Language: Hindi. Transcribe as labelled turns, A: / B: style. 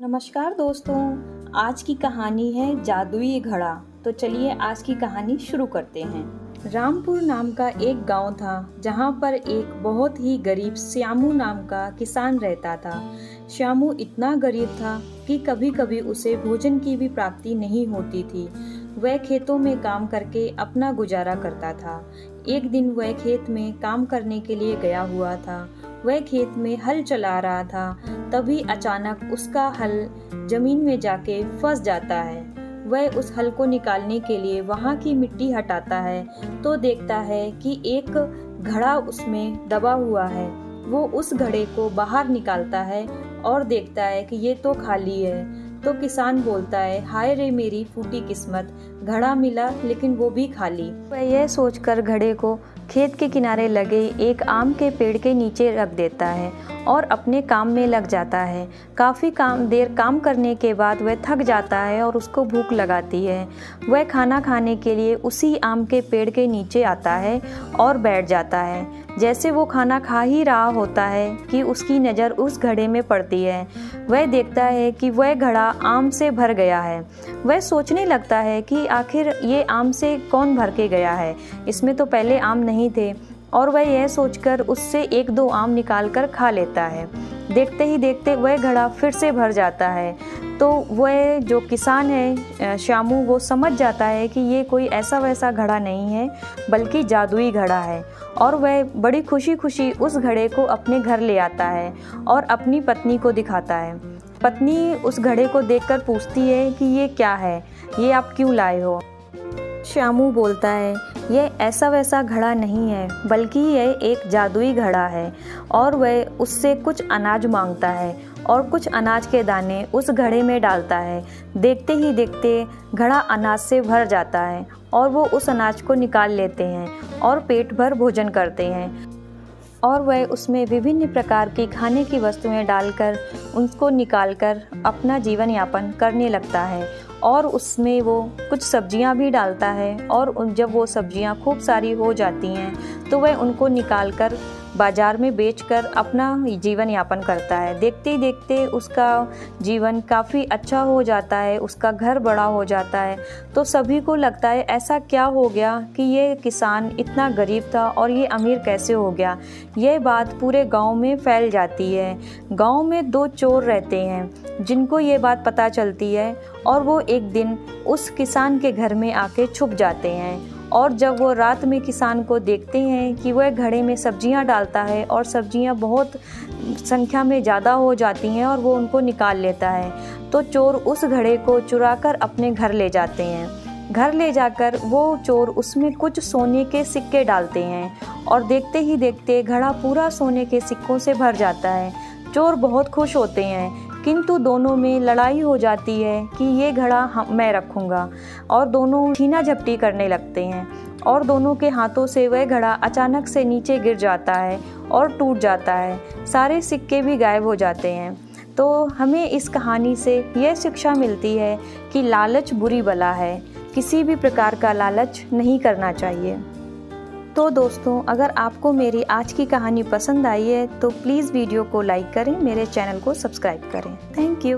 A: नमस्कार दोस्तों, आज की कहानी है जादुई घड़ा। तो चलिए आज की कहानी शुरू करते हैं। रामपुर नाम का एक गांव था जहां पर एक बहुत ही गरीब श्यामू नाम का किसान रहता था। श्यामू इतना गरीब था कि कभी कभी उसे भोजन की भी प्राप्ति नहीं होती थी। वह खेतों में काम करके अपना गुजारा करता था। एक दिन वह खेत में काम करने के लिए गया हुआ था। वह खेत में हल चला रहा था, तभी अचानक उसका हल जमीन में जाके फंस जाता है। वह उस हल को निकालने के लिए वहाँ की मिट्टी हटाता है तो देखता है कि एक घड़ा उसमें दबा हुआ है। वो उस घड़े को बाहर निकालता है और देखता है कि ये तो खाली है। तो किसान बोलता है, हाय रे मेरी फूटी किस्मत, घड़ा मिला लेकिन वो भी खाली। वह यह सोचकर घड़े को खेत के किनारे लगे एक आम के पेड़ के नीचे रख देता है और अपने काम में लग जाता है। काफ़ी देर काम करने के बाद वह थक जाता है और उसको भूख लगाती है। वह खाना खाने के लिए उसी आम के पेड़ के नीचे आता है और बैठ जाता है। जैसे वो खाना खा ही रहा होता है कि उसकी नज़र उस घड़े में पड़ती है। वह देखता है कि वह घड़ा आम से भर गया है। वह सोचने लगता है कि आखिर ये आम से कौन भर के गया है, इसमें तो पहले आम नहीं थे। और वह यह सोचकर उससे एक दो आम निकाल कर खा लेता है। देखते ही देखते वह घड़ा फिर से भर जाता है। तो वह जो किसान है श्यामू, वो समझ जाता है कि ये कोई ऐसा वैसा घड़ा नहीं है बल्कि जादुई घड़ा है। और वह बड़ी खुशी खुशी उस घड़े को अपने घर ले आता है और अपनी पत्नी को दिखाता है। पत्नी उस घड़े को देखकर पूछती है कि ये क्या है, ये आप क्यों लाए हो। श्यामू बोलता है, यह ऐसा वैसा घड़ा नहीं है बल्कि यह एक जादुई घड़ा है। और वह उससे कुछ अनाज मांगता है और कुछ अनाज के दाने उस घड़े में डालता है। देखते ही देखते घड़ा अनाज से भर जाता है और वो उस अनाज को निकाल लेते हैं और पेट भर भोजन करते हैं। और वह उसमें विभिन्न प्रकार की खाने की वस्तुएं डालकर उनको निकालकर अपना जीवन यापन करने लगता है। और उसमें वो कुछ सब्जियां भी डालता है और जब वो सब्जियां खूब सारी हो जाती हैं तो वह उनको निकालकर बाज़ार में बेचकर अपना जीवन यापन करता है। देखते ही देखते उसका जीवन काफ़ी अच्छा हो जाता है, उसका घर बड़ा हो जाता है। तो सभी को लगता है ऐसा क्या हो गया कि ये किसान इतना गरीब था और ये अमीर कैसे हो गया। यह बात पूरे गांव में फैल जाती है। गांव में दो चोर रहते हैं जिनको ये बात पता चलती है और वो एक दिन उस किसान के घर में आके छुप जाते हैं। और जब वो रात में किसान को देखते हैं कि वह घड़े में सब्जियां डालता है और सब्जियां बहुत संख्या में ज़्यादा हो जाती हैं और वो उनको निकाल लेता है, तो चोर उस घड़े को चुराकर अपने घर ले जाते हैं। घर ले जाकर वो चोर उसमें कुछ सोने के सिक्के डालते हैं और देखते ही देखते घड़ा पूरा सोने के सिक्कों से भर जाता है। चोर बहुत खुश होते हैं, किंतु दोनों में लड़ाई हो जाती है कि ये घड़ा मैं रखूँगा। और दोनों छीना झपटी करने लगते हैं और दोनों के हाथों से वह घड़ा अचानक से नीचे गिर जाता है और टूट जाता है। सारे सिक्के भी गायब हो जाते हैं। तो हमें इस कहानी से यह शिक्षा मिलती है कि लालच बुरी बला है, किसी भी प्रकार का लालच नहीं करना चाहिए। तो दोस्तों, अगर आपको मेरी आज की कहानी पसंद आई है तो प्लीज़ वीडियो को लाइक करें, मेरे चैनल को सब्सक्राइब करें। Thank you.